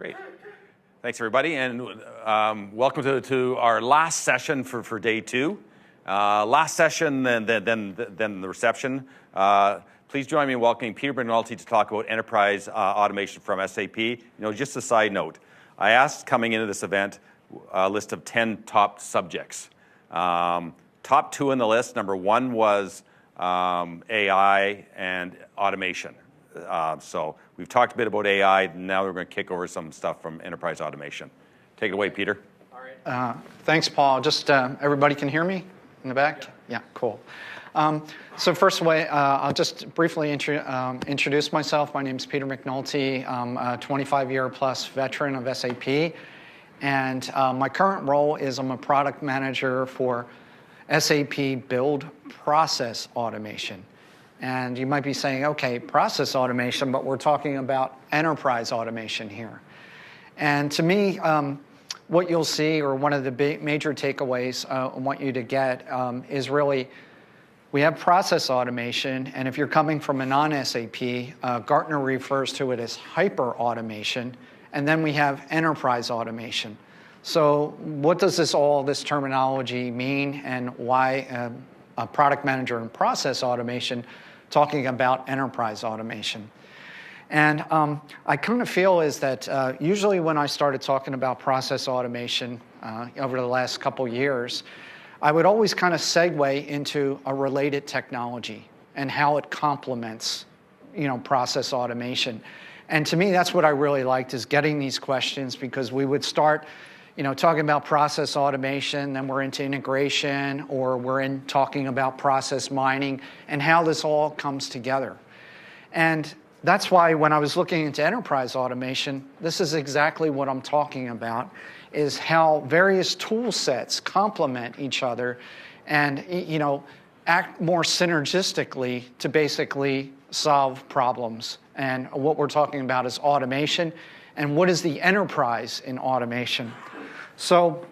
Great. Thanks, everybody, and welcome to our last session for day two. Last session, then the reception. Please join me in welcoming Peter McNulty to talk about enterprise automation from SAP. Just a side note, I asked coming into this event a list of 10 top subjects. Top two on the list, number one was AI and automation. So we've talked a bit about AI. Now we're going to kick over some stuff from enterprise automation. Take it away, Peter. All right. Thanks, Paul. Just everybody can hear me in the back? Yeah, cool. So first away, I'll just briefly introduce myself. My name is Peter McNulty. I'm a 25-year-plus veteran of SAP. And my current role is I'm a product manager for SAP Build Process Automation. And you might be saying, okay, process automation, but we're talking about enterprise automation here. And to me, what you'll see, or one of the major takeaways I want you to get is really, we have process automation, and if you're coming from a non-SAP, Gartner refers to it as hyper-automation, and then we have enterprise automation. So what does this terminology mean, and why a product manager in process automation talking about enterprise automation? And I kind of feel is that usually when I started talking about process automation over the last couple years, I would always kind of segue into a related technology and how it complements, process automation. And to me, that's what I really liked, is getting these questions, because we would start talking about process automation, then we're into integration, or we're talking about process mining and how this all comes together. And that's why when I was looking into enterprise automation, this is exactly what I'm talking about, is how various tool sets complement each other and, act more synergistically to basically solve problems. And what we're talking about is automation, and what is the enterprise in automation. So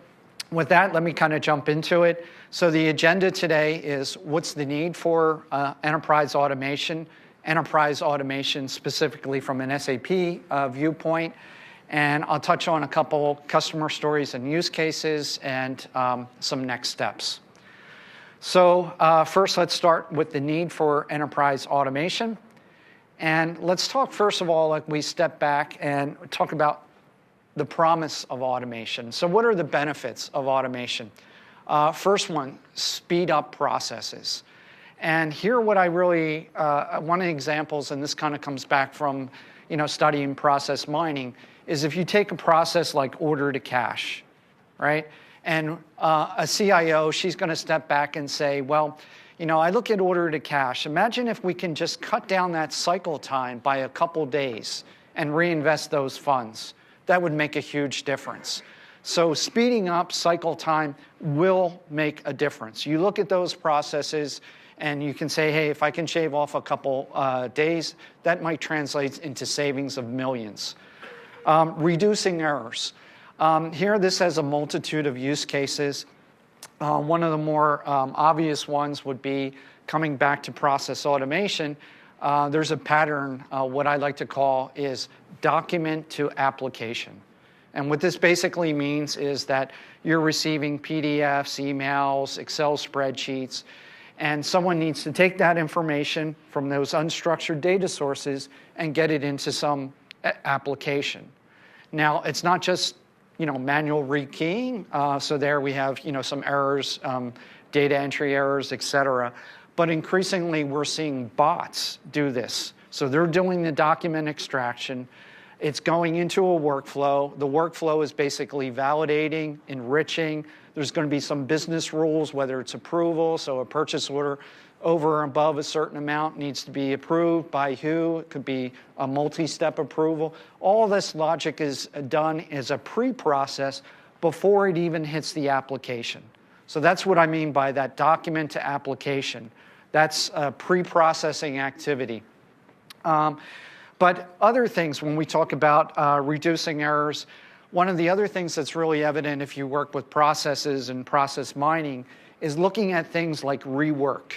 with that, let me kind of jump into it. So the agenda today is what's the need for enterprise automation specifically from an SAP viewpoint. And I'll touch on a couple customer stories and use cases and some next steps. So first, let's start with the need for enterprise automation. And let's talk, first of all, like we step back and talk about the promise of automation. So what are the benefits of automation? First one, speed up processes. And here what I really, one of the examples, and this kind of comes back from studying process mining, is if you take a process like order to cash, right? And a CIO, she's going to step back and say, well, I look at order to cash. Imagine if we can just cut down that cycle time by a couple days and reinvest those funds. That would make a huge difference. So speeding up cycle time will make a difference. You look at those processes and you can say, hey, if I can shave off a couple days, that might translate into savings of millions. Reducing errors. Here, this has a multitude of use cases. One of the more obvious ones would be coming back to process automation. There's a pattern, what I like to call is document to application. And what this basically means is that you're receiving PDFs, emails, Excel spreadsheets, and someone needs to take that information from those unstructured data sources and get it into some application. Now, it's not just manual rekeying. So there we have some errors, data entry errors, etc. But increasingly, we're seeing bots do this. So they're doing the document extraction. It's going into a workflow. The workflow is basically validating, enriching. There's going to be some business rules, whether it's approval. So a purchase order over and above a certain amount needs to be approved by who. It could be a multi-step approval. All this logic is done as a pre-process before it even hits the application. So that's what I mean by that document to application. That's a pre-processing activity. But other things, when we talk about reducing errors, one of the other things that's really evident if you work with processes and process mining is looking at things like rework.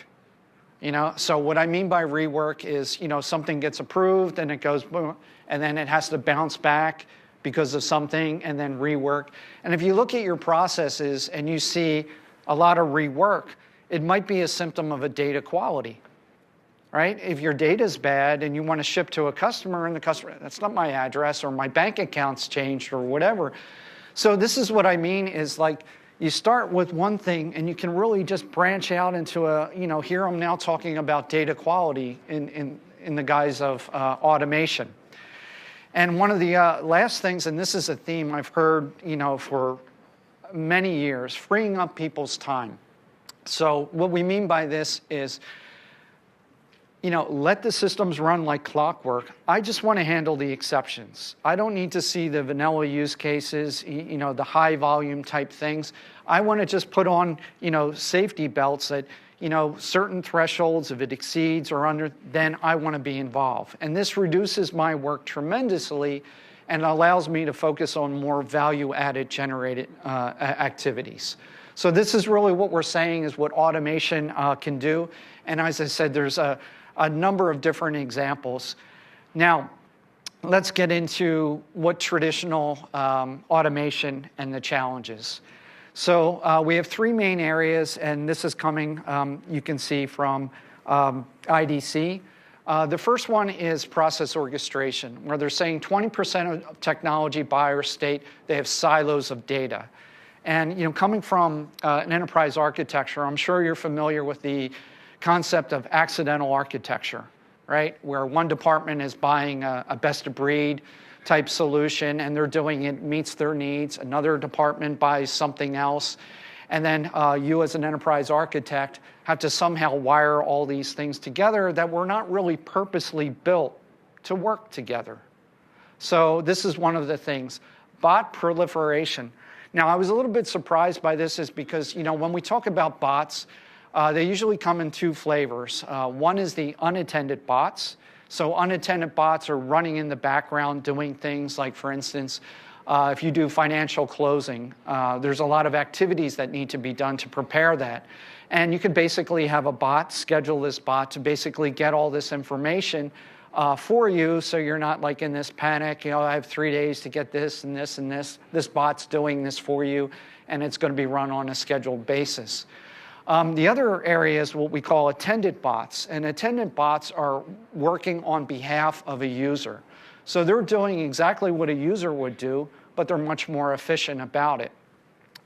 So what I mean by rework is, something gets approved and it goes boom, and then it has to bounce back because of something and then rework. And if you look at your processes and you see a lot of rework, it might be a symptom of a data quality, right? If your data is bad and you want to ship to a customer and the customer, that's not my address, or my bank account's changed or whatever. So this is what I mean is like, you start with one thing and you can really just branch out into here I'm now talking about data quality in the guise of automation. And one of the last things, and this is a theme I've heard, for many years, freeing up people's time. So what we mean by this is, let the systems run like clockwork. I just want to handle the exceptions. I don't need to see the vanilla use cases, the high volume type things. I want to just put on, safety belts that, certain thresholds, if it exceeds or under, then I want to be involved. And this reduces my work tremendously and allows me to focus on more value-added generated activities. So this is really what we're saying is what automation can do. And as I said, there's a number of different examples. Now, let's get into what traditional automation and the challenges. So we have three main areas, and this is coming, you can see, from IDC. The first one is process orchestration, where they're saying 20% of technology buyers state they have silos of data. And coming from an enterprise architecture, I'm sure you're familiar with the concept of accidental architecture, right? Where one department is buying a best-of-breed type solution and they're doing it, meets their needs. Another department buys something else. And then you as an enterprise architect have to somehow wire all these things together that were not really purposely built to work together. So this is one of the things. Bot proliferation. Now, I was a little bit surprised by this is because, when we talk about bots, they usually come in two flavors. One is the unattended bots. So unattended bots are running in the background doing things like, for instance, if you do financial closing, there's a lot of activities that need to be done to prepare that. And you could basically have a bot, schedule this bot to basically get all this information for you so you're not like in this panic, I have 3 days to get this and this and this. This bot's doing this for you, and it's going to be run on a scheduled basis. The other area is what we call attended bots, and attended bots are working on behalf of a user. So they're doing exactly what a user would do, but they're much more efficient about it.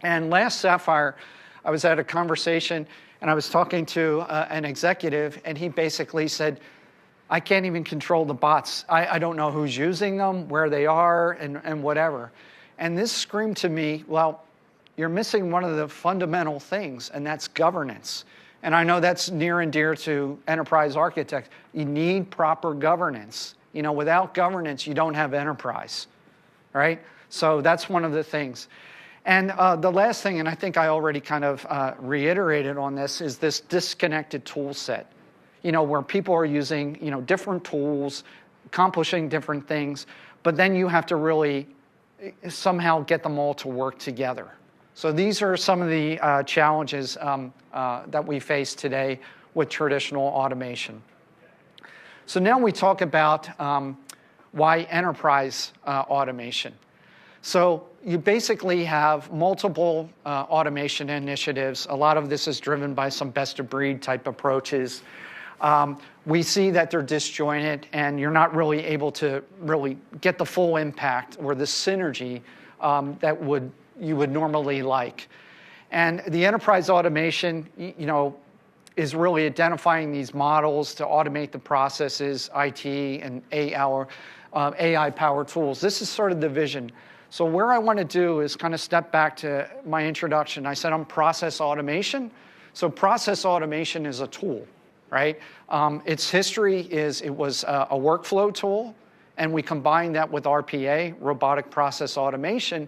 And last Sapphire, I was at a conversation, and I was talking to an executive, and he basically said, I can't even control the bots. I don't know who's using them, where they are, and whatever. And this screamed to me, well, you're missing one of the fundamental things, and that's governance. And I know that's near and dear to enterprise architects. You need proper governance. Without governance, you don't have enterprise, right? So that's one of the things. And the last thing, and I think I already kind of reiterated on this, is this disconnected tool set, where people are using, different tools, accomplishing different things, but then you have to really somehow get them all to work together. So these are some of the challenges that we face today with traditional automation. So now we talk about why enterprise automation. So you basically have multiple automation initiatives. A lot of this is driven by some best-of-breed type approaches. We see that they're disjointed, and you're not really able to really get the full impact or the synergy that you would normally like. And the enterprise automation, is really identifying these models to automate the processes, IT, and AI-powered tools. This is sort of the vision. So where I want to do is kind of step back to my introduction. I said I'm process automation. So process automation is a tool, right? Its history is it was a workflow tool, and we combined that with RPA, robotic process automation,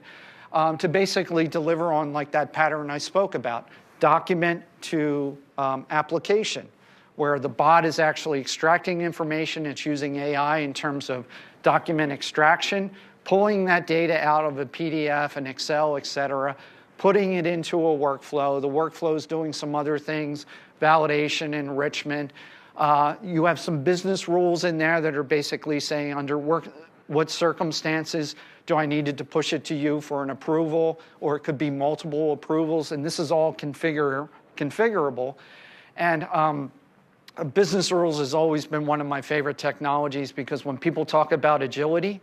to basically deliver on like that pattern I spoke about, document to application, where the bot is actually extracting information. It's using AI in terms of document extraction, pulling that data out of a PDF, an Excel, et cetera, putting it into a workflow. The workflow is doing some other things, validation, enrichment. You have some business rules in there that are basically saying under what circumstances do I need to push it to you for an approval, or it could be multiple approvals, and this is all configurable. And business rules has always been one of my favorite technologies, because when people talk about agility,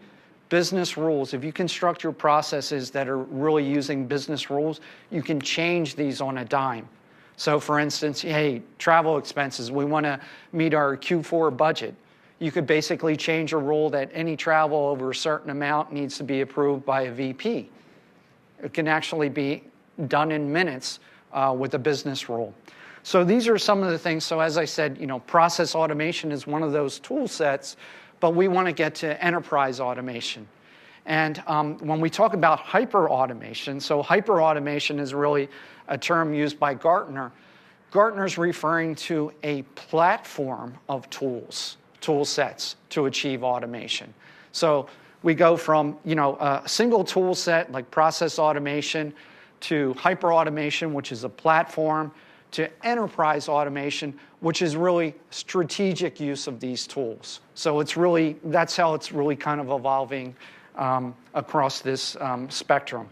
business rules, if you construct your processes that are really using business rules, you can change these on a dime. So for instance, hey, travel expenses, we want to meet our Q4 budget. You could basically change a rule that any travel over a certain amount needs to be approved by a VP. It can actually be done in minutes with a business rule. So these are some of the things. So as I said, process automation is one of those tool sets, but we want to get to enterprise automation. And when we talk about hyper-automation, so hyper-automation is really a term used by Gartner. Gartner's referring to a platform of tools, tool sets to achieve automation. So we go from a single tool set like process automation to hyper-automation, which is a platform, to enterprise automation, which is really strategic use of these tools. So that's how it's really kind of evolving across this spectrum.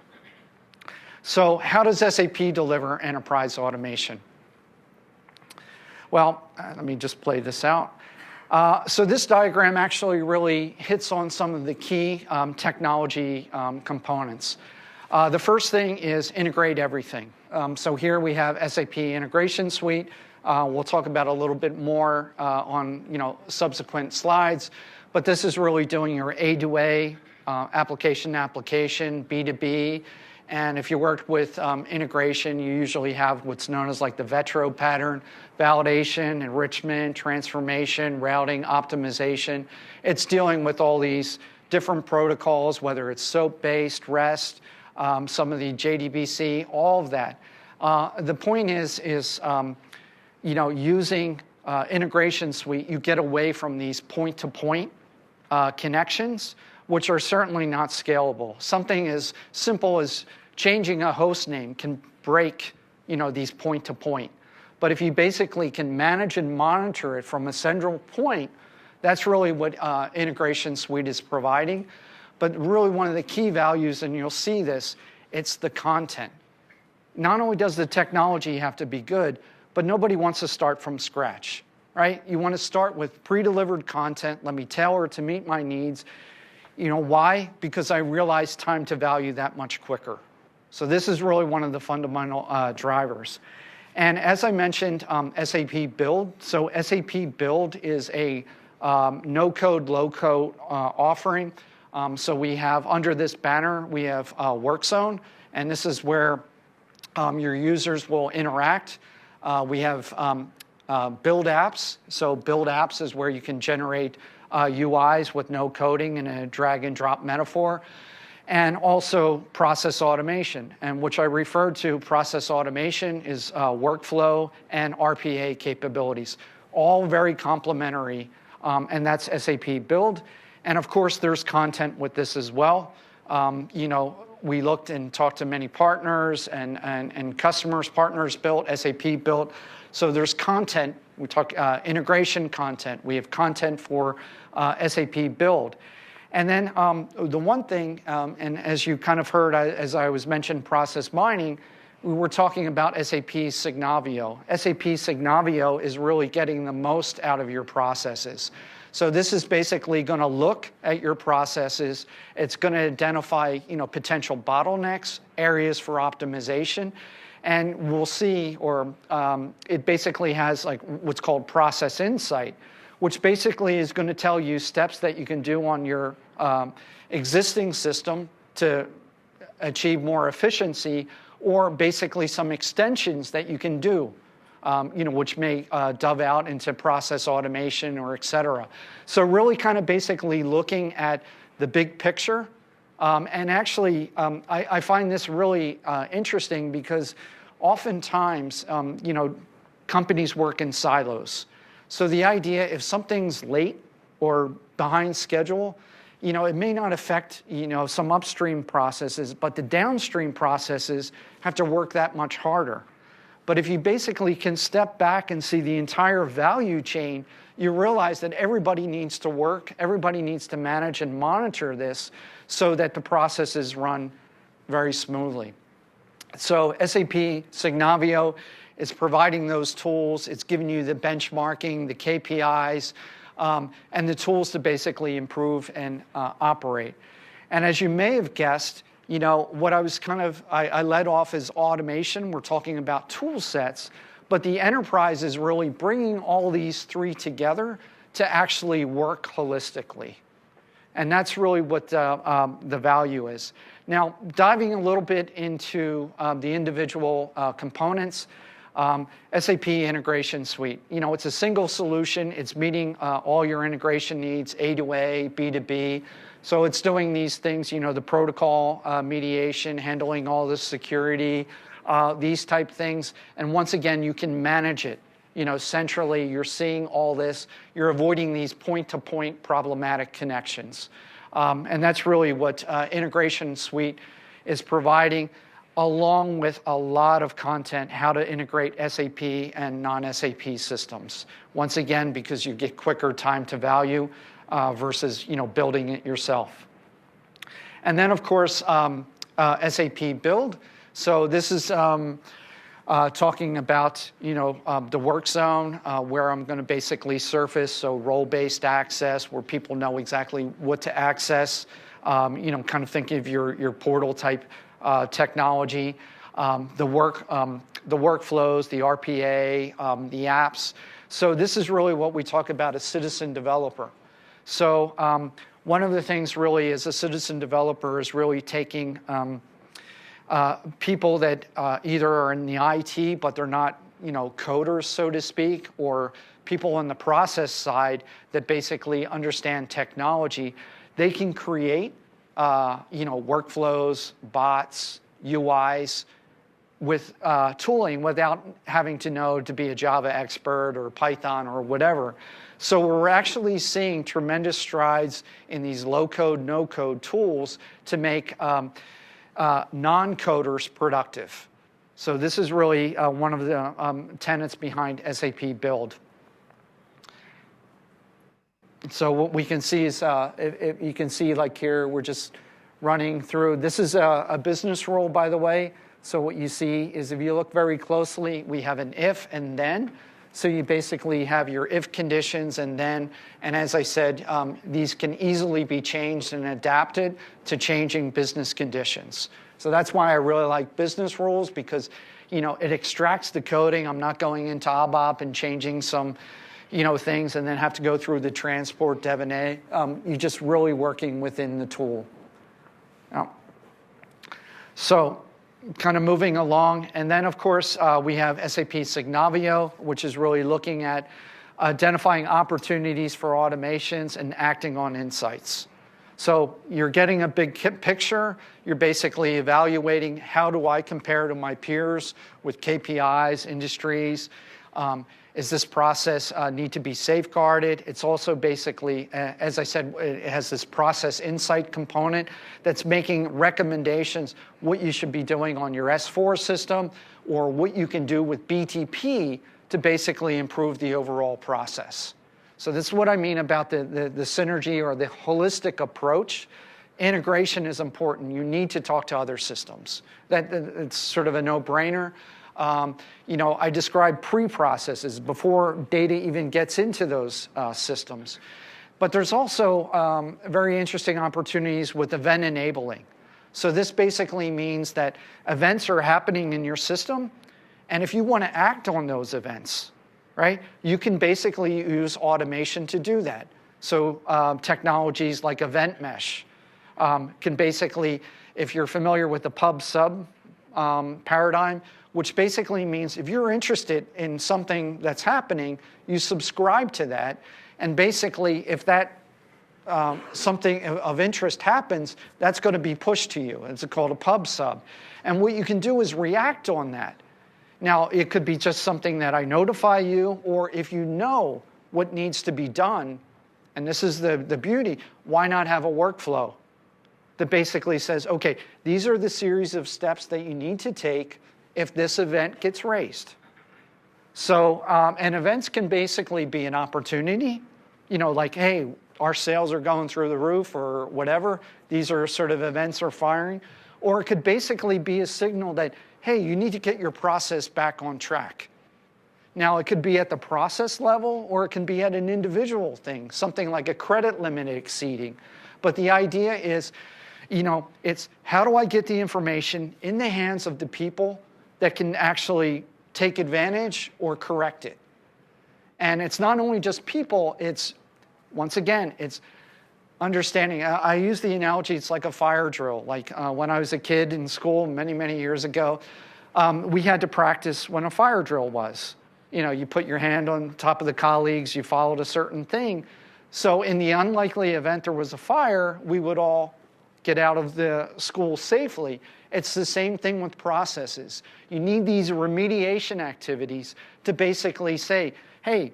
So how does SAP deliver enterprise automation? Well, let me just play this out. So this diagram actually really hits on some of the key technology components. The first thing is integrate everything. So here we have SAP Integration Suite. We'll talk about a little bit more on subsequent slides, but this is really doing your A2A, application, B2B, and if you worked with integration, you usually have what's known as like the VETRO pattern: validation, enrichment, transformation, routing, optimization. It's dealing with all these different protocols, whether it's SOAP-based, REST, some of the JDBC, all of that. The point is using Integration Suite, you get away from these point-to-point connections, which are certainly not scalable. Something as simple as changing a host name can break, these point-to-point. But if you basically can manage and monitor it from a central point, that's really what Integration Suite is providing. But really one of the key values, and you'll see this, it's the content. Not only does the technology have to be good, but nobody wants to start from scratch, right? You want to start with pre-delivered content. Let me tailor it to meet my needs. Why? Because I realize time to value that much quicker. So this is really one of the fundamental drivers. And as I mentioned, SAP Build. So SAP Build is a no-code, low-code offering. So we have, under this banner, we have WorkZone, and this is where your users will interact. We have Build Apps. So Build Apps is where you can generate UIs with no coding in a drag-and-drop metaphor. And also process automation, and which I referred to, process automation is workflow and RPA capabilities, all very complementary, and that's SAP Build. And of course, there's content with this as well. We looked and talked to many partners and customers. Partners built, SAP built. So there's content. We talk integration content. We have content for SAP Build. And then the one thing, and as you kind of heard as I was mentioned process mining, we were talking about SAP Signavio. SAP Signavio is really getting the most out of your processes. So this is basically going to look at your processes. It's going to identify, potential bottlenecks, areas for optimization, and we'll see, or it basically has like what's called process insight, which basically is going to tell you steps that you can do on your existing system to achieve more efficiency, or basically some extensions that you can do, which may dove out into process automation or et cetera. So really kind of basically looking at the big picture. And actually, I find this really interesting because oftentimes, companies work in silos. So the idea, if something's late or behind schedule, it may not affect, some upstream processes, but the downstream processes have to work that much harder. But if you basically can step back and see the entire value chain, you realize that everybody needs to work, everybody needs to manage and monitor this so that the processes run very smoothly. So SAP Signavio is providing those tools. It's giving you the benchmarking, the KPIs, and the tools to basically improve and operate. And as you may have guessed, what I led off is automation. We're talking about tool sets, but the enterprise is really bringing all these three together to actually work holistically. And that's really what the value is. Now, diving a little bit into the individual components, SAP Integration Suite. It's a single solution. It's meeting all your integration needs, A to A, B to B. So it's doing these things, the protocol mediation, handling all the security, these type things. And once again, you can manage it. Centrally, you're seeing all this. You're avoiding these point-to-point problematic connections. And that's really what Integration Suite is providing, along with a lot of content, how to integrate SAP and non-SAP systems. Once again, because you get quicker time to value versus building it yourself. And then, of course, SAP Build. So this is talking about the work zone where I'm going to basically surface, so role-based access, where people know exactly what to access. Kind of think of your portal type technology, the workflows, the RPA, the apps. So this is really what we talk about as citizen developer. So one of the things really as a citizen developer is really taking people that either are in the IT, but they're not coders, so to speak, or people on the process side that basically understand technology. They can create workflows, bots, UIs with tooling without having to know to be a Java expert or Python or whatever. So we're actually seeing tremendous strides in these low-code, no-code tools to make non-coders productive. So this is really one of the tenets behind SAP Build. So what we can see is, you can see like here, we're just running through. This is a business rule, by the way. So what you see is if you look very closely, we have an if and then. So you basically have your if conditions and then, and as I said, these can easily be changed and adapted to changing business conditions. So that's why I really like business rules, because it extracts the coding. I'm not going into ABAP and changing some things and then have to go through the transport dev and A. You're just really working within the tool. So kind of moving along. And then, of course, we have SAP Signavio, which is really looking at identifying opportunities for automations and acting on insights. So you're getting a big picture. You're basically evaluating how do I compare to my peers with KPIs, industries. Is this process need to be safeguarded? It's also basically, as I said, it has this process insight component that's making recommendations what you should be doing on your S4 system or what you can do with BTP to basically improve the overall process. So this is what I mean about the synergy or the holistic approach. Integration is important. You need to talk to other systems. It's sort of a no-brainer. I describe pre-processes before data even gets into those systems. But there's also very interesting opportunities with event enabling. So this basically means that events are happening in your system, and if you want to act on those events, right, you can basically use automation to do that. So technologies like Event Mesh can basically, if you're familiar with the pub-sub paradigm, which basically means if you're interested in something that's happening, you subscribe to that. And basically, if that something of interest happens, that's going to be pushed to you. It's called a pub sub. And what you can do is react on that. Now, it could be just something that I notify you, or if you know what needs to be done, and this is the beauty, why not have a workflow that basically says, okay, these are the series of steps that you need to take if this event gets raised. So, and events can basically be an opportunity, like, hey, our sales are going through the roof or whatever. These are sort of events are firing. Or it could basically be a signal that, hey, you need to get your process back on track. Now, it could be at the process level, or it can be at an individual thing, something like a credit limit exceeding. But the idea is, it's how do I get the information in the hands of the people that can actually take advantage or correct it? And it's not only just people, it's, once again, it's understanding. I use the analogy, it's like a fire drill. Like when I was a kid in school many, many years ago, we had to practice when a fire drill was. You put your hand on top of the colleagues, you followed a certain thing. So in the unlikely event there was a fire, we would all get out of the school safely. It's the same thing with processes. You need these remediation activities to basically say, hey,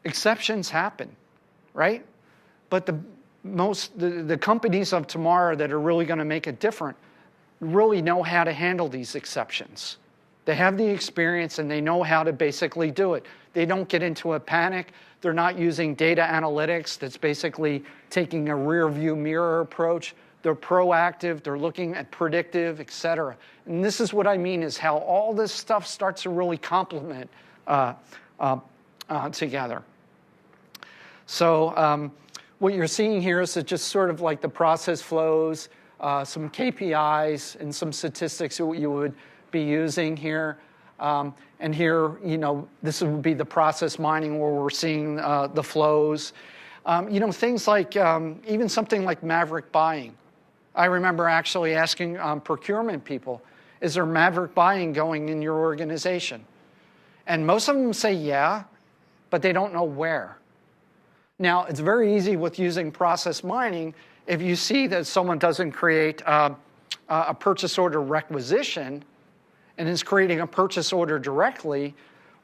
exceptions happen, right? But the companies of tomorrow that are really going to make it different really know how to handle these exceptions. They have the experience and they know how to basically do it. They don't get into a panic. They're not using data analytics that's basically taking a rear view mirror approach. They're proactive. They're looking at predictive, et cetera. And this is what I mean is how all this stuff starts to really complement together. So what you're seeing here is just sort of like the process flows, some KPIs and some statistics that you would be using here. And here, this would be the process mining where we're seeing the flows. Things like even something like maverick buying. I remember actually asking procurement people, is there maverick buying going in your organization? And most of them say yeah, but they don't know where. Now, it's very easy with using process mining. If you see that someone doesn't create a purchase order requisition and is creating a purchase order directly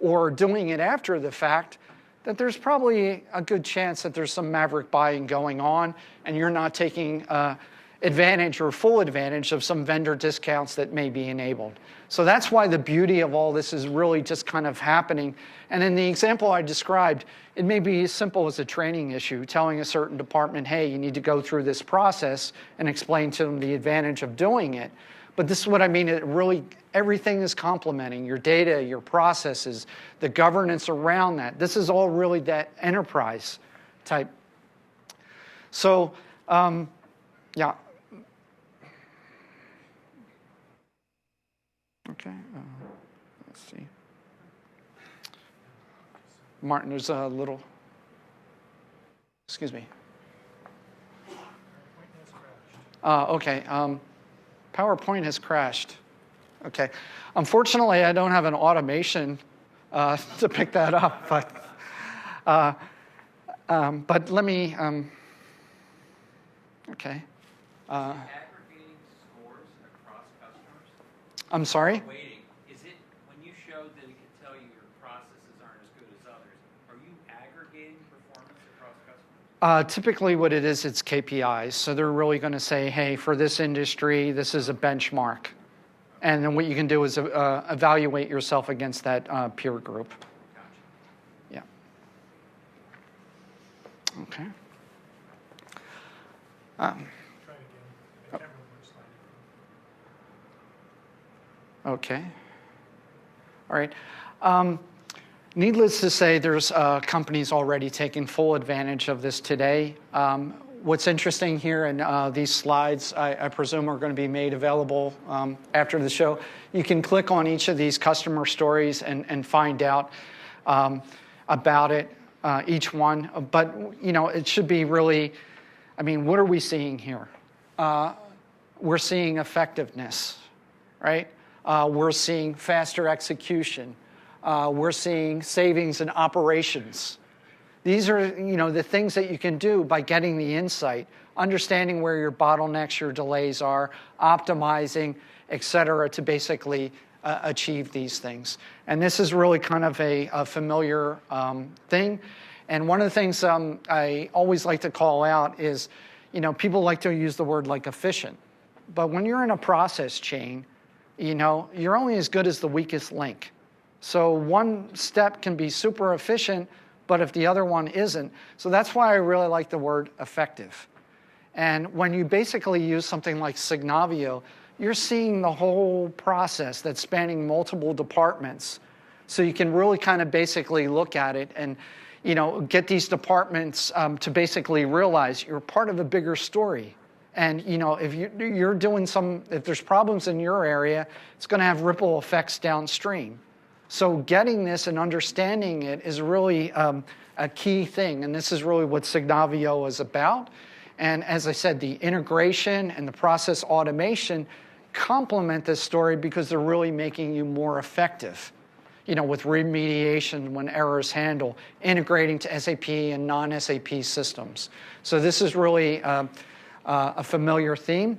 or doing it after the fact, that there's probably a good chance that there's some maverick buying going on and you're not taking advantage or full advantage of some vendor discounts that may be enabled. So that's why the beauty of all this is really just kind of happening. And in the example I described, it may be as simple as a training issue, telling a certain department, hey, you need to go through this process and explain to them the advantage of doing it. But this is what I mean, it really, everything is complementing your data, your processes, the governance around that. This is all really that enterprise type. So, yeah. Okay, let's see. Martin, there's a little, excuse me. Okay, PowerPoint has crashed. Okay, unfortunately, I don't have an automation to pick that up, but let me, okay. Aggregating scores across customers? I'm sorry? Waiting. Is it, when you showed that it could tell you your processes aren't as good as others, are you aggregating performance across customers? Typically what it is, it's KPIs. So they're really going to say, hey, for this industry, this is a benchmark. And then what you can do is evaluate yourself against that peer group. Gotcha. Yeah. Okay. Try again. I can't remember which slide. Okay. All right. Needless to say, there's companies already taking full advantage of this today. What's interesting here in these slides, I presume are going to be made available after the show. You can click on each of these customer stories and find out about it, each one. But, it should be really, what are we seeing here? We're seeing effectiveness, right? We're seeing faster execution. We're seeing savings in operations. These are, the things that you can do by getting the insight, understanding where your bottlenecks, your delays are, optimizing, et cetera, to basically achieve these things. And this is really kind of a familiar thing. And one of the things I always like to call out is, people like to use the word like efficient. But when you're in a process chain, you're only as good as the weakest link. So one step can be super efficient, but if the other one isn't. So that's why I really like the word effective. And when you basically use something like Signavio, you're seeing the whole process that's spanning multiple departments. So you can really kind of basically look at it and get these departments to basically realize you're part of a bigger story. And if you're doing if there's problems in your area, it's going to have ripple effects downstream. So getting this and understanding it is really a key thing. And this is really what Signavio is about. And as I said, the integration and the process automation complement this story because they're really making you more effective. With remediation when errors handle, integrating to SAP and non-SAP systems. So this is really a familiar theme.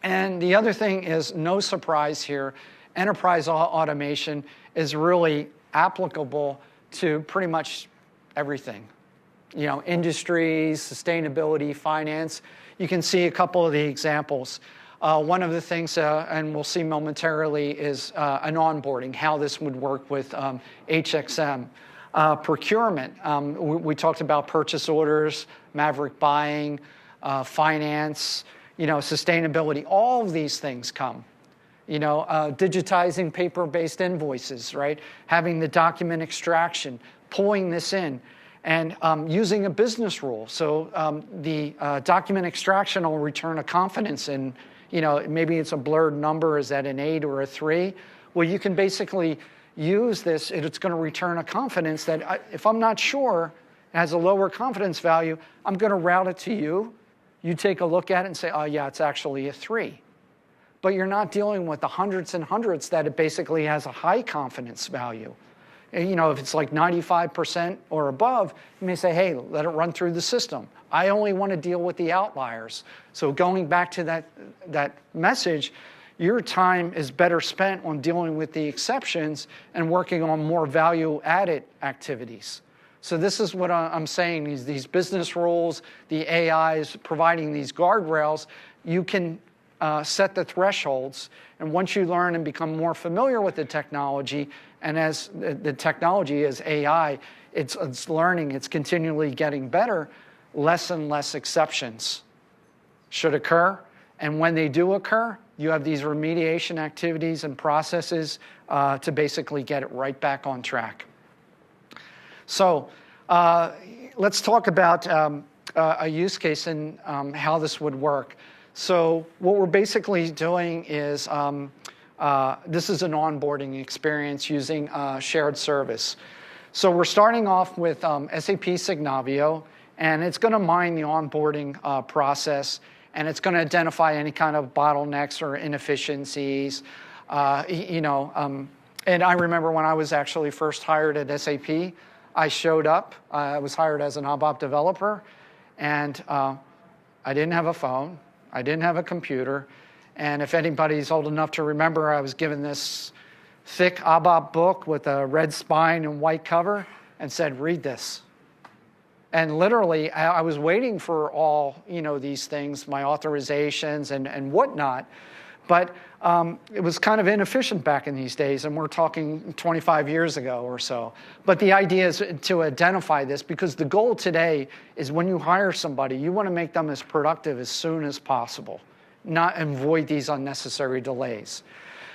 And the other thing is, no surprise here, enterprise automation is really applicable to pretty much everything. Industries, sustainability, finance. You can see a couple of the examples. One of the things, and we'll see momentarily, is an onboarding, how this would work with HXM. Procurement, we talked about purchase orders, maverick buying, finance, sustainability. All of these things come. Digitizing paper-based invoices, right? Having the document extraction, pulling this in, and using a business rule. So the document extraction will return a confidence in, maybe it's a blurred number, is that an 8 or a 3? Well, you can basically use this, and it's going to return a confidence that if I'm not sure, it has a lower confidence value, I'm going to route it to you. You take a look at it and say, oh yeah, it's actually a 3. But you're not dealing with the hundreds and hundreds that it basically has a high confidence value. If it's like 95% or above, you may say, hey, let it run through the system. I only want to deal with the outliers. So going back to that message, your time is better spent on dealing with the exceptions and working on more value-added activities. So this is what I'm saying, these business rules, the AIs providing these guardrails, you can set the thresholds. And once you learn and become more familiar with the technology, and as the technology is AI, it's learning, it's continually getting better, less and less exceptions should occur. And when they do occur, you have these remediation activities and processes to basically get it right back on track. So let's talk about a use case and how this would work. So what we're basically doing is, this is an onboarding experience using shared service. So we're starting off with SAP Signavio, and it's going to mine the onboarding process, and it's going to identify any kind of bottlenecks or inefficiencies. And I remember when I was actually first hired at SAP, I showed up. I was hired as an ABAP developer, and I didn't have a phone. I didn't have a computer. And if anybody's old enough to remember, I was given this thick ABAP book with a red spine and white cover and said, read this. And literally, I was waiting for all these things, my authorizations and whatnot. But it was kind of inefficient back in these days, and we're talking 25 years ago or so. But the idea is to identify this, because the goal today is when you hire somebody, you want to make them as productive as soon as possible, not avoid these unnecessary delays.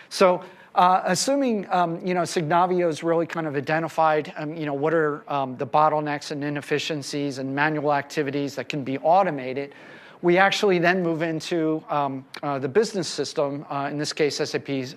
So assuming Signavio is really kind of identified, what are the bottlenecks and inefficiencies and manual activities that can be automated, we actually then move into the business system, in this case SAP's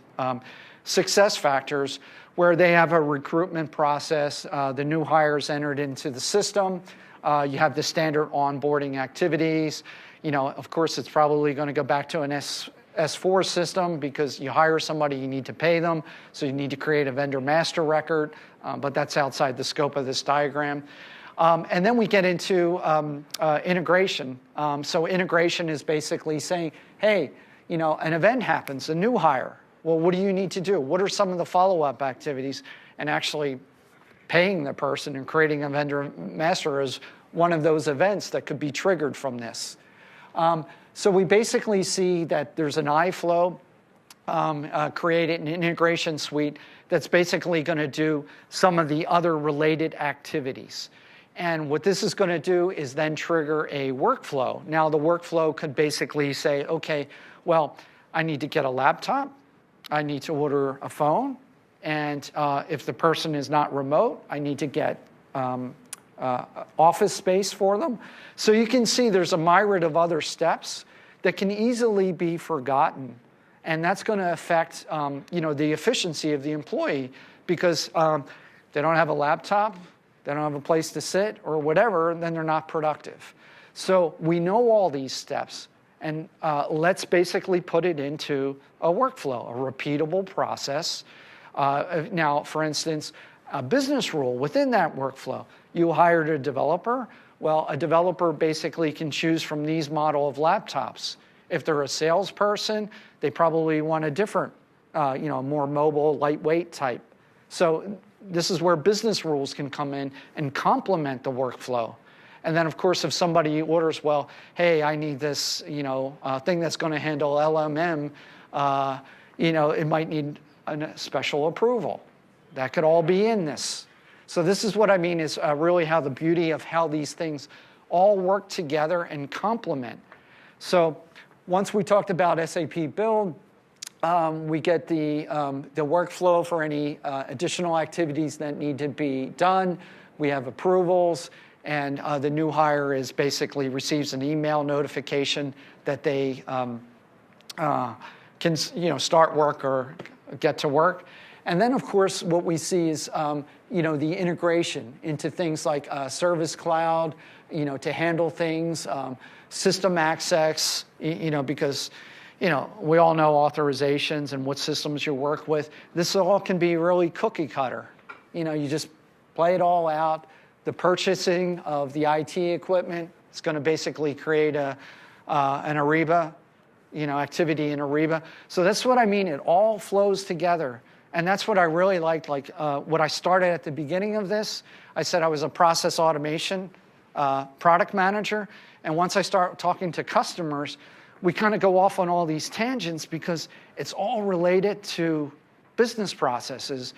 success factors, where they have a recruitment process. The new hires entered into the system. You have the standard onboarding activities. Of course, it's probably going to go back to an S4 system, because you hire somebody, you need to pay them. So you need to create a vendor master record, but that's outside the scope of this diagram. And then we get into integration. So integration is basically saying, hey, an event happens, a new hire. Well, what do you need to do? What are some of the follow-up activities? And actually paying the person and creating a vendor master is one of those events that could be triggered from this. So we basically see that there's an I flow. created an integration suite that's basically going to do some of the other related activities. And what this is going to do is then trigger a workflow. Now, the workflow could basically say, okay, well, I need to get a laptop, I need to order a phone, and if the person is not remote, I need to get office space for them. So you can see there's a myriad of other steps that can easily be forgotten. And that's going to affect the efficiency of the employee because they don't have a laptop, they don't have a place to sit or whatever, then they're not productive. So we know all these steps, and let's basically put it into a workflow, a repeatable process. Now, for instance, a business rule within that workflow. You hired a developer. Well, a developer basically can choose from these model of laptops. If they're a salesperson, they probably want a different, more mobile, lightweight type. So this is where business rules can come in and complement the workflow. And then, of course, if somebody orders, well, hey, I need this, thing that's going to handle LMM, it might need a special approval. That could all be in this. So this is what I mean is really how the beauty of how these things all work together and complement. So once we talked about SAP Build, we get the workflow for any additional activities that need to be done. We have approvals, and the new hire is basically receives an email notification that they can start work or get to work. And then, of course, what we see is the integration into things like Service Cloud, to handle things, system access, because we all know authorizations and what systems you work with. This all can be really cookie cutter. You just play it all out. The purchasing of the IT equipment is going to basically create an Ariba, activity in Ariba. So that's what I mean. It all flows together. And that's what I really liked. Like what I started at the beginning of this, I said I was a process automation product manager. And once I start talking to customers, we kind of go off on all these tangents because it's all related to business processes.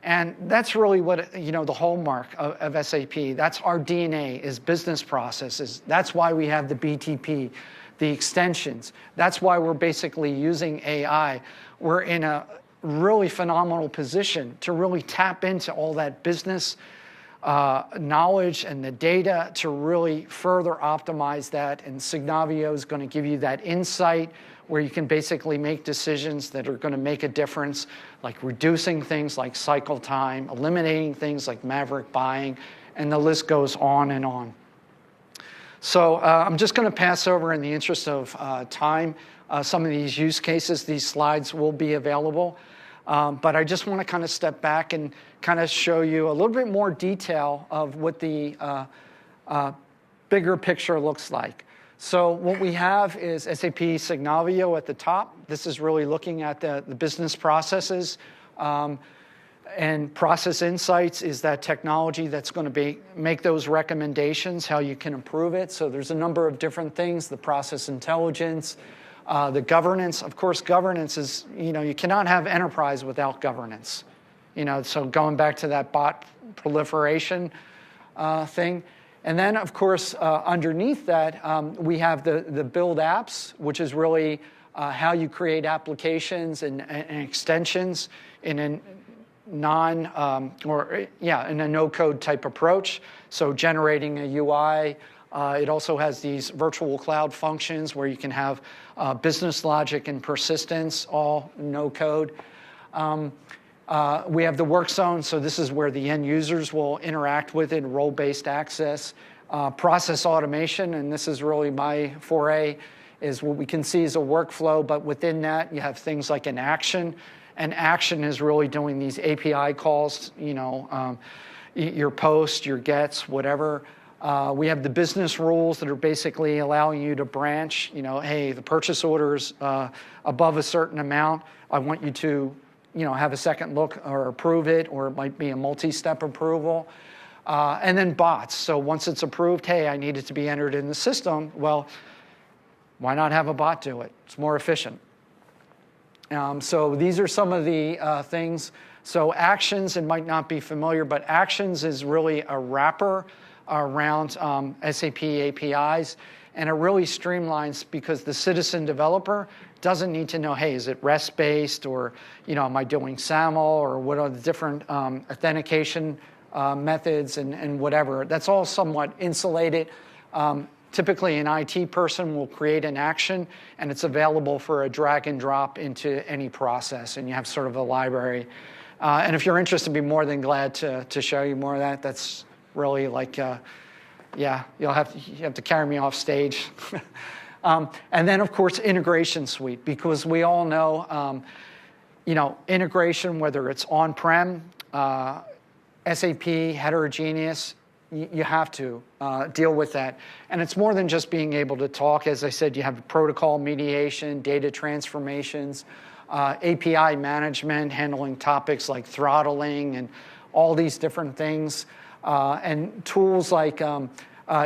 And that's really what, the hallmark of SAP. That's our DNA is business processes. That's why we have the BTP, the extensions. That's why we're basically using AI. We're in a really phenomenal position to really tap into all that business knowledge and the data to really further optimize that. And Signavio is going to give you that insight where you can basically make decisions that are going to make a difference, like reducing things like cycle time, eliminating things like maverick buying, and the list goes on and on. So I'm just going to pass over in the interest of time some of these use cases. These slides will be available. But I just want to kind of step back and kind of show you a little bit more detail of what the bigger picture looks like. So what we have is SAP Signavio at the top. This is really looking at the business processes. And Process Insights is that technology that's going to make those recommendations, how you can improve it. So there's a number of different things, the process intelligence, the governance. Of course, governance is, you cannot have enterprise without governance. So going back to that bot proliferation thing. And then, of course, underneath that, we have the build apps, which is really how you create applications and extensions in a in a no-code type approach. So generating a UI. It also has these virtual cloud functions where you can have business logic and persistence, all no-code. We have the work zone, so this is where the end users will interact with it, role-based access. Process automation, and this is really my foray, is what we can see as a workflow, but within that you have things like an action. And action is really doing these API calls, your posts, your gets, whatever. We have the business rules that are basically allowing you to branch. Hey, the purchase order is above a certain amount. I want you to, have a second look or approve it, or it might be a multi-step approval. And then bots. So once it's approved, hey, I need it to be entered in the system. Well, why not have a bot do it? It's more efficient. So these are some of the things. So Actions, it might not be familiar, but Actions is really a wrapper around SAP APIs, and it really streamlines because the citizen developer doesn't need to know, hey, is it REST-based, or am I doing SAML, or what are the different authentication methods and whatever. That's all somewhat insulated. Typically, an IT person will create an action, and it's available for a drag and drop into any process, and you have sort of a library. And if you're interested, I'd be more than glad to show you more of that. That's really like, yeah, you have to carry me off stage. And then, of course, Integration Suite, because we all know, integration, whether it's on-prem, SAP, heterogeneous, you have to deal with that. And it's more than just being able to talk. As I said, you have protocol mediation, data transformations, API management, handling topics like throttling and all these different things, and tools like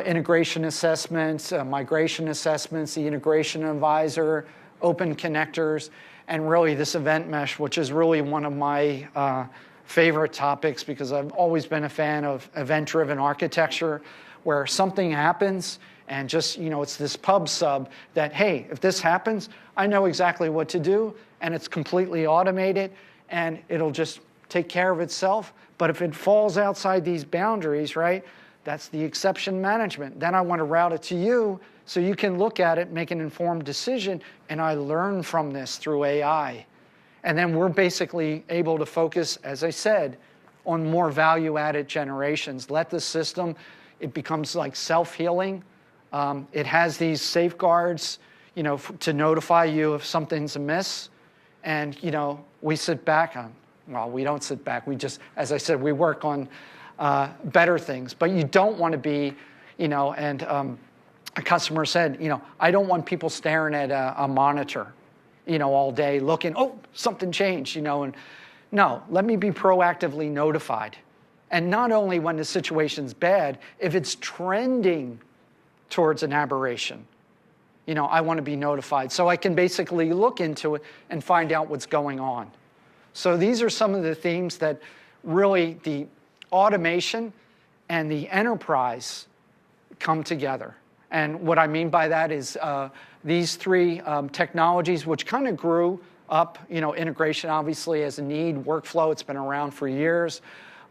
integration assessments, migration assessments, the integration advisor, open connectors, and really this event mesh, which is really one of my favorite topics, because I've always been a fan of event-driven architecture, where something happens and just, it's this pub sub that, hey, if this happens, I know exactly what to do, and it's completely automated, and it'll just take care of itself. But if it falls outside these boundaries, right, that's the exception management. Then I want to route it to you so you can look at it, make an informed decision, and I learn from this through AI. And then we're basically able to focus, as I said, on more value-added generations. Let the system, it becomes like self-healing. It has these safeguards, to notify you if something's amiss. And, we sit back on, well, we don't sit back. We just, as I said, we work on better things. But you don't want to be, and a customer said, I don't want people staring at a monitor, all day looking, oh, something changed, and no, let me be proactively notified. And not only when the situation's bad, if it's trending towards an aberration, I want to be notified. So I can basically look into it and find out what's going on. So these are some of the themes that really the automation and the enterprise come together. And what I mean by that is these three technologies, which kind of grew up, integration obviously as a need, workflow, it's been around for years,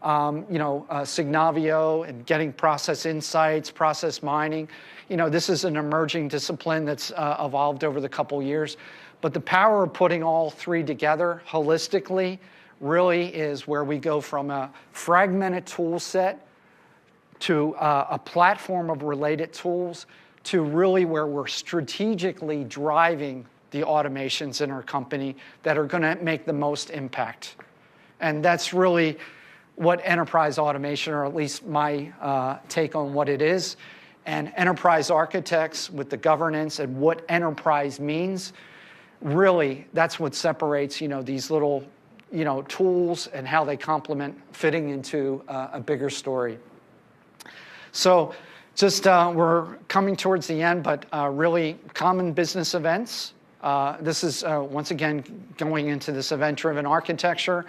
Signavio and getting process insights, process mining. This is an emerging discipline that's evolved over the couple years. But the power of putting all three together holistically really is where we go from a fragmented tool set to a platform of related tools to really where we're strategically driving the automations in our company that are going to make the most impact. And that's really what enterprise automation, or at least my take on what it is. And enterprise architects with the governance and what enterprise means, really, that's what separates, these little, tools and how they complement fitting into a bigger story. So just we're coming towards the end, but really common business events. This is, once again, going into this event-driven architecture.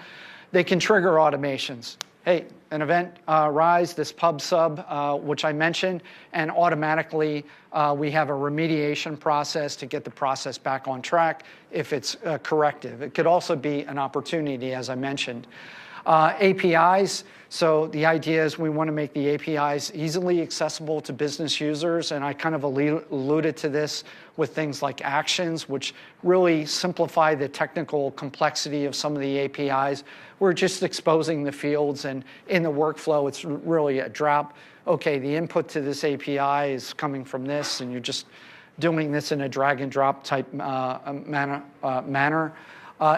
They can trigger automations. Hey, an event rise, this pub sub, which I mentioned, and automatically we have a remediation process to get the process back on track if it's corrective. It could also be an opportunity, as I mentioned. APIs, so the idea is we want to make the APIs easily accessible to business users, and I kind of alluded to this with things like Actions, which really simplify the technical complexity of some of the APIs. We're just exposing the fields, and in the workflow, it's really a drop. Okay, the input to this API is coming from this, and you're just doing this in a drag and drop type manner.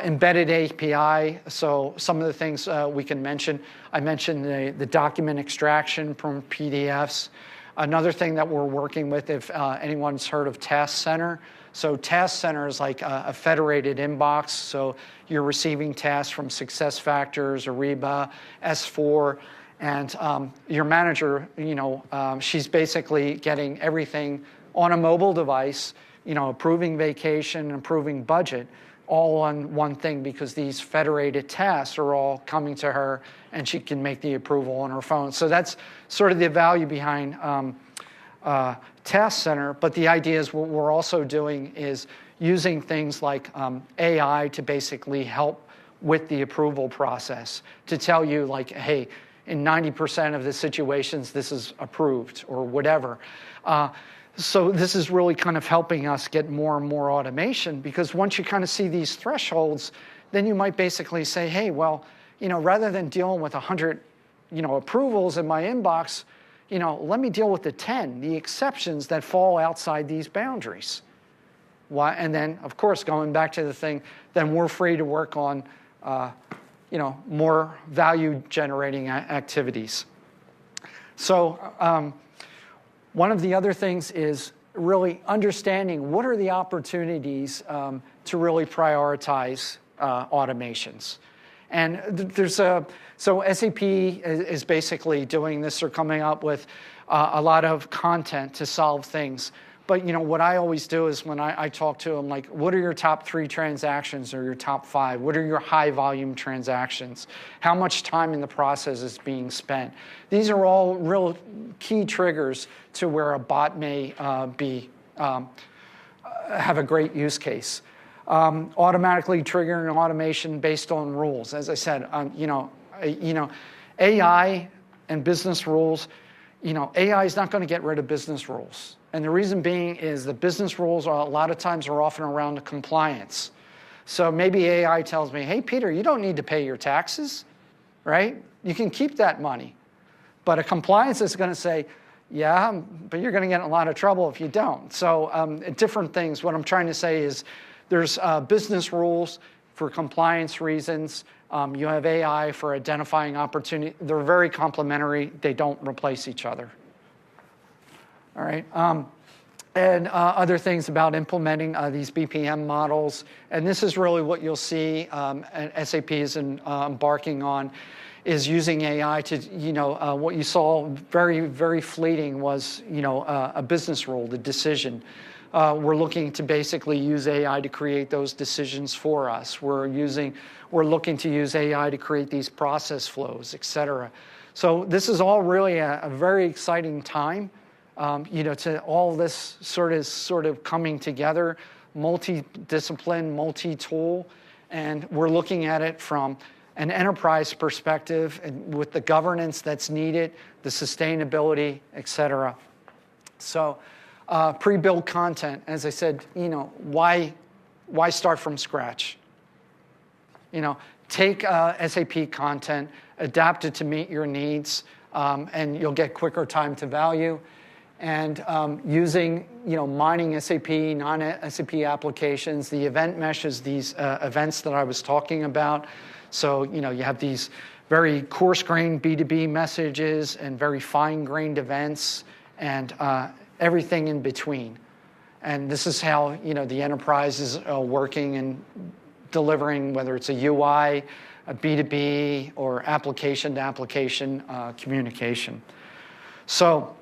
Embedded API, so some of the things we can mention. I mentioned the document extraction from PDFs. Another thing that we're working with, if anyone's heard of Task Center. So Task Center is like a federated inbox. So you're receiving tasks from SuccessFactors, Ariba, S4, and your manager, she's basically getting everything on a mobile device, approving vacation, approving budget. all on one thing because these federated tasks are all coming to her and she can make the approval on her phone. So that's sort of the value behind Task Center. But the idea is what we're also doing is using things like AI to basically help with the approval process, to tell you like, hey, in 90% of the situations, this is approved or whatever. So this is really kind of helping us get more and more automation, because once you kind of see these thresholds, then you might basically say, hey, well, rather than dealing with 100, approvals in my inbox, let me deal with the 10, the exceptions that fall outside these boundaries. Why? And then, of course, going back to the thing, then we're free to work on, more value-generating activities. So one of the other things is really understanding what are the opportunities to really prioritize automations. And so SAP is basically doing this or coming up with a lot of content to solve things. But what I always do is when I talk to them, like, what are your top 3 transactions or your top 5? What are your high volume transactions? How much time in the process is being spent? These are all real key triggers to where a bot may have a great use case. Automatically triggering automation based on rules. As I said, AI and business rules. AI is not going to get rid of business rules. And the reason being is the business rules are a lot of times are often around the compliance. So maybe AI tells me, hey, Peter, you don't need to pay your taxes, right? You can keep that money. But a compliance is going to say, yeah, but you're going to get in a lot of trouble if you don't. So different things. What I'm trying to say is there's business rules for compliance reasons. You have AI for identifying opportunity. They're very complementary. They don't replace each other. All right. And other things about implementing these BPM models. And this is really what you'll see SAP is embarking on, is using AI to, what you saw very, very fleeting was, a business rule, the decision. We're looking to basically use AI to create those decisions for us. We're looking to use AI to create these process flows, et cetera. So this is all really a very exciting time. To all this sort of coming together, multi-discipline, multi-tool, and we're looking at it from an enterprise perspective and with the governance that's needed, the sustainability, et cetera. So pre-built content, as I said, why start from scratch? Take SAP content, adapt it to meet your needs, and you'll get quicker time to value. And using, mining SAP, non-SAP applications, the event meshes, these events that I was talking about. So, you have these very coarse-grained B2B messages and very fine-grained events and everything in between. And this is how, the enterprise is working and delivering, whether it's a UI, a B2B, or application-to-application communication. So,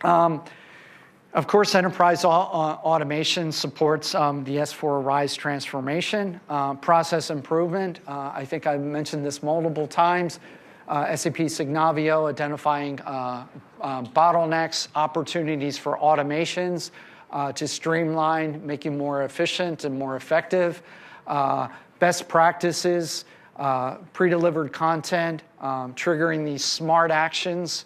of course, enterprise automation supports the S4 RISE transformation, process improvement. I think I've mentioned this multiple times. SAP Signavio identifying bottlenecks, opportunities for automations to streamline, making more efficient and more effective. Best practices, pre-delivered content, triggering these smart actions,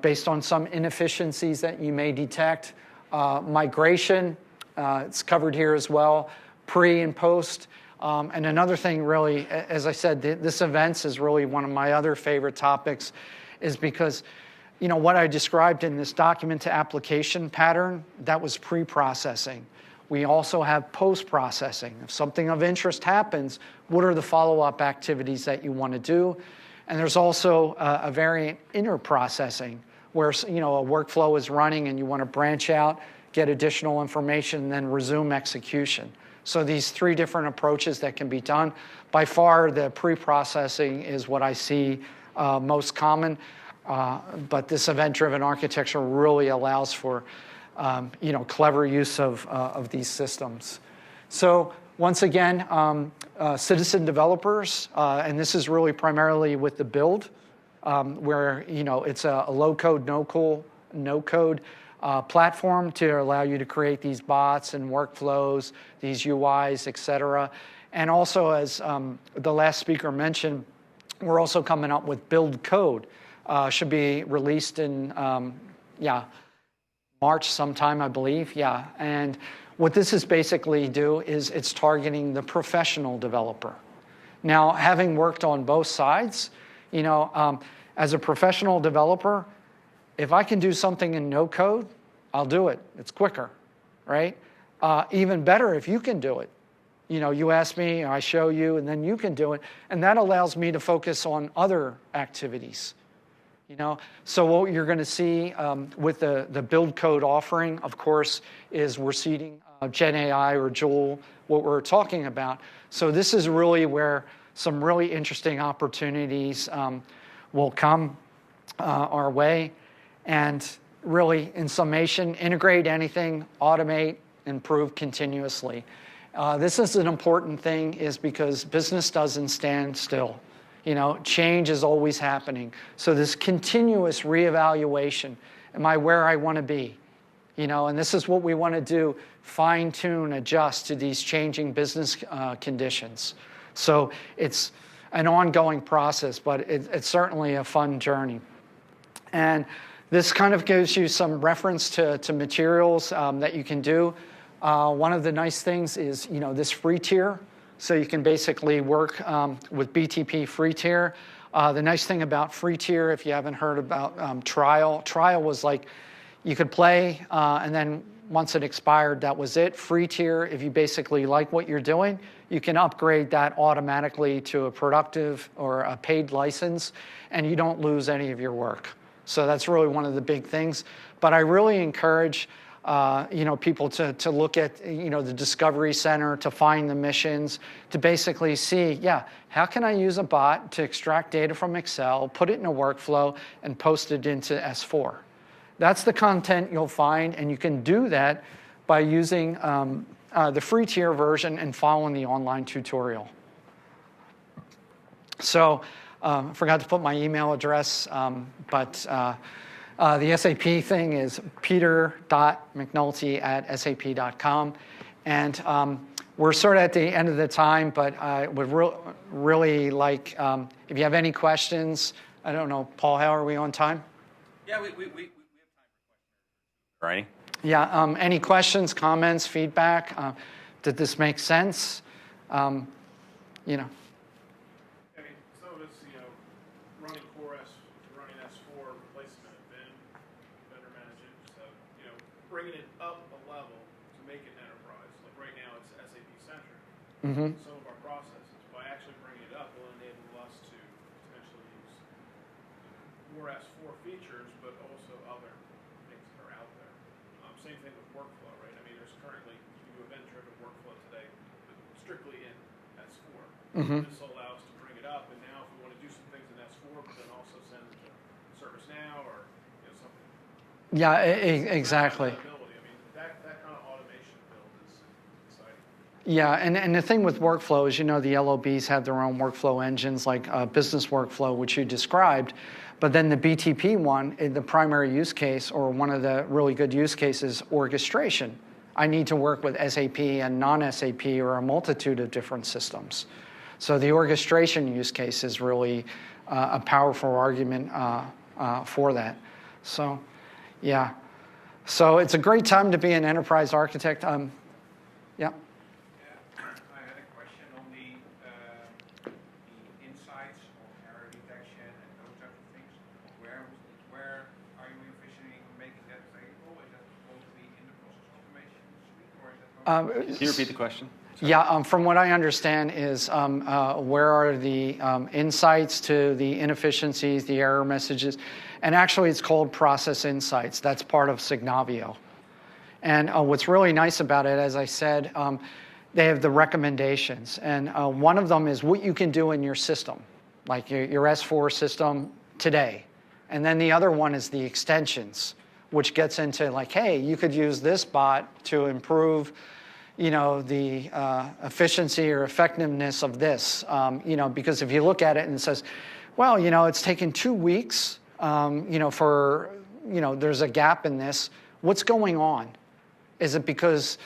based on some inefficiencies that you may detect. Migration, it's covered here as well, pre and post. And another thing really, as I said, this events is really one of my other favorite topics, is because, what I described in this document to application pattern, that was pre-processing. We also have post-processing. If something of interest happens, what are the follow-up activities that you want to do? And there's also a variant inter-processing where, a workflow is running and you want to branch out, get additional information, and then resume execution. So these 3 different approaches that can be done. By far, the pre-processing is what I see most common, but this event-driven architecture really allows for, clever use of these systems. So once again, citizen developers, and this is really primarily with the build, where it's a low-code, no-code platform to allow you to create these bots and workflows, these UIs, et cetera. And also, as the last speaker mentioned, we're also coming up with build code. Should be released in, March sometime, I believe. Yeah. And what this is basically do is it's targeting the professional developer. Now, having worked on both sides, as a professional developer, if I can do something in no code, I'll do it. It's quicker, right? Even better if you can do it. You ask me, I show you, and then you can do it. And that allows me to focus on other activities. So what you're going to see with the build code offering, of course, is we're seeding Gen AI or Joule, what we're talking about. So this is really where some really interesting opportunities will come our way. And really, in summation, integrate anything, automate, improve continuously. This is an important thing is because business doesn't stand still. Change is always happening. So this continuous reevaluation, am I where I want to be? And this is what we want to do, fine-tune, adjust to these changing business conditions. So it's an ongoing process, but it's certainly a fun journey. And this kind of gives you some reference to materials that you can do. One of the nice things is, this free tier. So you can basically work with BTP free tier. The nice thing about free tier, if you haven't heard about trial was like you could play and then once it expired, that was it. Free tier, if you basically like what you're doing, you can upgrade that automatically to a productive or a paid license, and you don't lose any of your work. So that's really one of the big things. But I really encourage people to look at, the Discovery Center, to find the missions, to basically see, how can I use a bot to extract data from Excel, put it in a workflow, and post it into S4? That's the content you'll find, and you can do that by using the free tier version and following the online tutorial. So I forgot to put my email address, but the SAP thing is peter.mcnulty@sap.com. And we're sort of at the end of the time, but I would really like, if you have any questions, I don't know, Paul, how are we on time? Yeah, we have time for questions. Right. Yeah, any questions, comments, feedback? Did this make sense? Some of it's, running core running S4, replacement of Vim, better manage it. So, bringing it up a level to make it enterprise. Like right now, it's SAP centric. Mm-hmm. Some of our processes, by actually bringing it up, will enable us to potentially use more S4 features, but also other things that are out there. Same thing with workflow, right? I mean, there's currently you event-driven workflow today, but strictly in S4. Mm-hmm. This will allow us to bring it up, and now if we want to do some things in S4, but then also send it to ServiceNow or something. Yeah, exactly. I mean, that kind of automation build is exciting. Yeah, and the thing with workflow is, the LOBs have their own workflow engines, like business workflow, which you described. But then the BTP one, the primary use case, or one of the really good use cases, orchestration. I need to work with SAP and non-SAP or a multitude of different systems. So the orchestration use case is really a powerful argument for that. So, yeah. So it's a great time to be an enterprise architect. Yeah. I had a question on the insights or error detection and those types of things. Where are you envisioning making that available? Is that supposed to be in the process automation suite, or is that? Can you repeat the question? Yeah, from what I understand is where are the insights to the inefficiencies, the error messages, and actually it's called Process Insights. That's part of Signavio. And what's really nice about it, as I said, they have the recommendations. And one of them is what you can do in your system, like your S4 system today. And then the other one is the extensions, which gets into like, hey, you could use this bot to improve the efficiency or effectiveness of this, because if you look at it and it says, well, it's taken 2 weeks, there's a gap in this. What's going on? Is it because,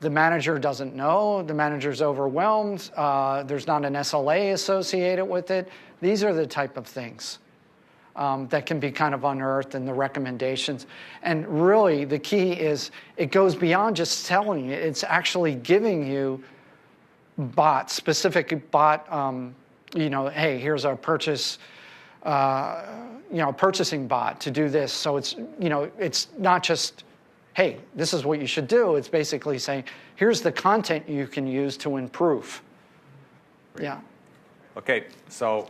the manager doesn't know, the manager's overwhelmed, there's not an SLA associated with it? These are the type of things that can be kind of unearthed in the recommendations. And really, the key is it goes beyond just telling you. It's actually giving you specific bot, hey, here's our purchasing bot to do this. So it's not just, hey, this is what you should do. It's basically saying, here's the content you can use to improve. Great. Yeah. Okay, so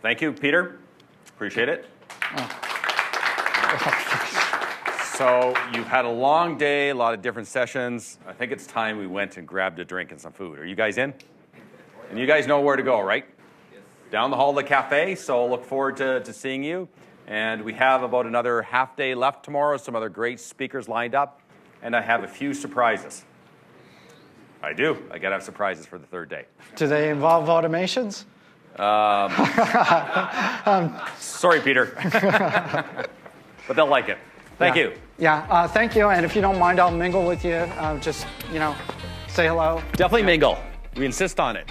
thank you, Peter. Appreciate it. So you've had a long day, a lot of different sessions. I think it's time we went and grabbed a drink and some food. Are you guys in? And you guys know where to go, right? Yes. Down the hall of the cafe, so look forward to seeing you. And we have about another half day left tomorrow, some other great speakers lined up, and I have a few surprises. I do. I got to have surprises for the third day. Do they involve automations? Sorry, Peter. But they'll like it. Thank you. Yeah, thank you. And if you don't mind, I'll mingle with you. Just, say hello. Definitely mingle. We insist on it.